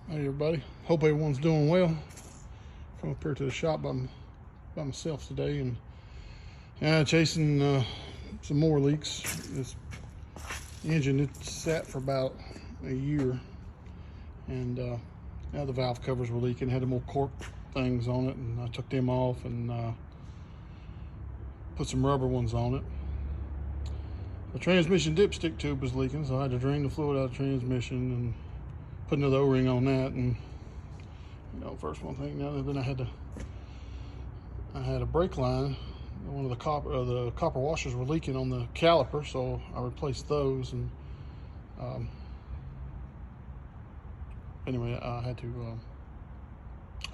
Hey everybody, hope everyone's doing well. Come up here to the shop by myself today and chasing some more leaks. This engine, it sat for about a year, and now the valve covers were leaking. It had the more cork things on it, and I took them off and put some rubber ones on it. The transmission dipstick tube was leaking, so I had to drain the fluid out of the transmission and put another O-ring on that. And first one thing, then I had a brake line. One of the copper washers were leaking on the caliper, so I replaced those. And anyway, I had to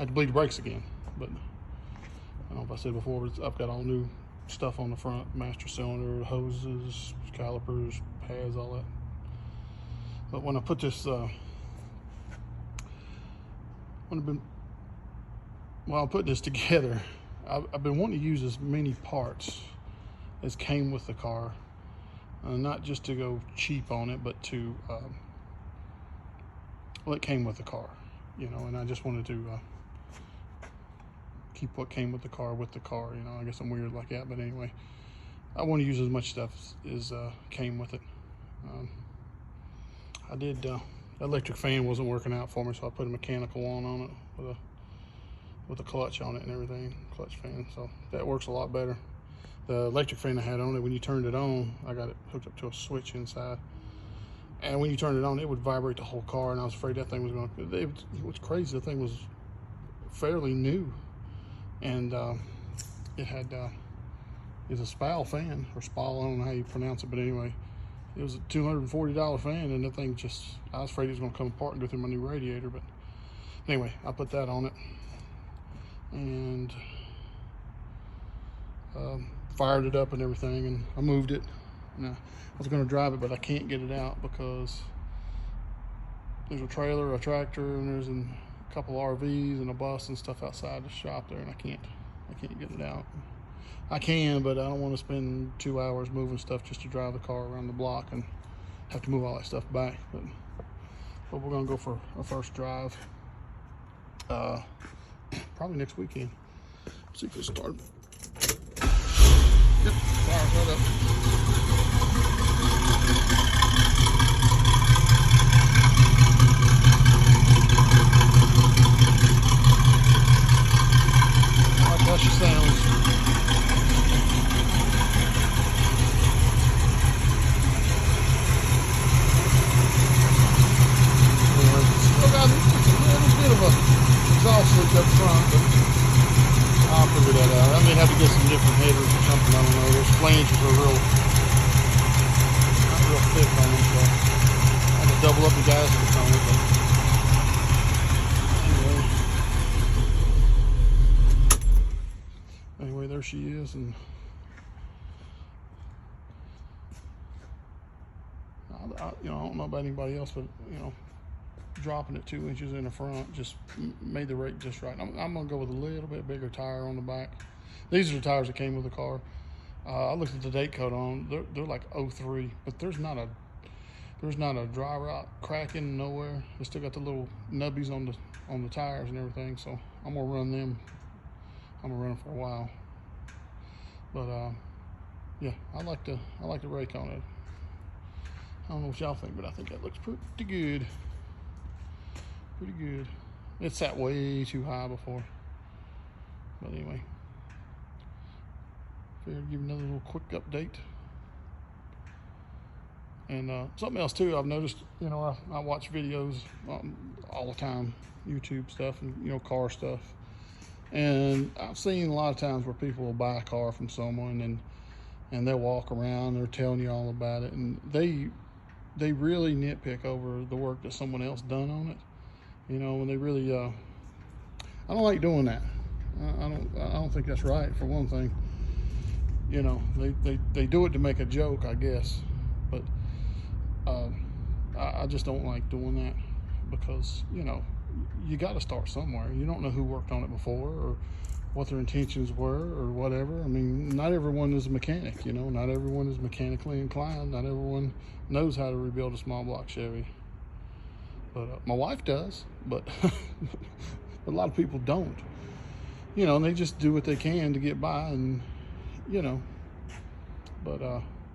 bleed the brakes again. But I don't know if I said before, but I've got all new stuff on the front: master cylinder, hoses, calipers, pads, all that. But when I put this while I'm putting this together, I've been wanting to use as many parts as came with the car, not just to go cheap on it, but to well, it came with the car, and I just wanted to keep what came with the car. I guess I'm weird like that, but anyway, I want to use as much stuff as came with it. I did. The electric fan wasn't working out for me, so I put a mechanical one on it with a clutch on it and everything, clutch fan. So that works a lot better. The electric fan I had on it, when you turned it on, I got it hooked up to a switch inside, and when you turned it on, it would vibrate the whole car, and I was afraid that thing was going to. It was crazy. The thing was fairly new, and it had it's a Spal fan, or Spal, I don't know how you pronounce it, but anyway, it was a $240 fan, and the thing just, I was afraid it was going to come apart and go through my new radiator. But anyway, I put that on it and fired it up and everything, and I moved it. And I was going to drive it, but I can't get it out because there's a trailer, a tractor, and there's a couple RVs and a bus and stuff outside the shop there, and I can't get it out. I can, but I don't want to spend 2 hours moving stuff just to drive the car around the block and have to move all that stuff back. But we're gonna go for a first drive, probably next weekend. See if it started. Yep, fire's right up. I like how she sounds. Exhaust leak up front, but I'll figure that out. I may have to get some different headers or something. I don't know. Those flanges are not real thick on them, so I had to double up the gaskets on it. But anyway, there she is, and I don't know about anybody else, but dropping it 2 inches in the front just made the rate just right. I'm gonna go with a little bit bigger tire on the back. These are the tires that came with the car. I looked at the date code on them. They're like 03, but there's not a dry rot cracking nowhere. They still got the little nubbies on the tires and everything. So I'm gonna run them. I'm gonna run them for a while. But yeah, I like the rake on it. I don't know what y'all think, but I think that looks pretty good. Pretty good. It sat way too high before. But anyway, figured I'd give you another little quick update. And something else too, I've noticed, I watch videos all the time, YouTube stuff and, car stuff. And I've seen a lot of times where people will buy a car from someone and they'll walk around, they're telling you all about it. And they really nitpick over the work that someone else done on it. When they really, I don't like doing that. I don't think that's right, for one thing. They do it to make a joke, I guess. But I just don't like doing that because, you got to start somewhere. You don't know who worked on it before or what their intentions were or whatever. I mean, not everyone is a mechanic, not everyone is mechanically inclined. Not everyone knows how to rebuild a small block Chevy. But my wife does, but a lot of people don't. You know, and they just do what they can to get by, and you know. But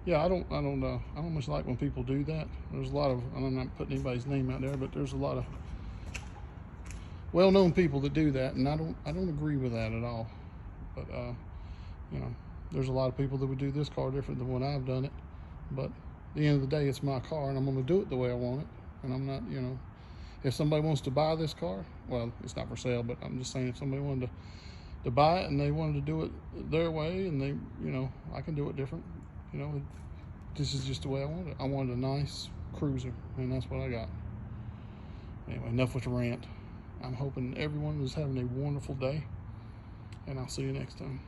yeah, I don't much like when people do that. There's a lot of, and I'm not putting anybody's name out there, but there's a lot of well-known people that do that, and I don't agree with that at all. But you know, there's a lot of people that would do this car different than when I've done it. But at the end of the day, it's my car, and I'm going to do it the way I want it. And I'm not, you know, if somebody wants to buy this car, well, it's not for sale, but I'm just saying if somebody wanted to buy it and they wanted to do it their way, and they, you know, I can do it different. You know, this is just the way I want it. I wanted a nice cruiser, and that's what I got. Anyway, enough with the rant. I'm hoping everyone is having a wonderful day, and I'll see you next time.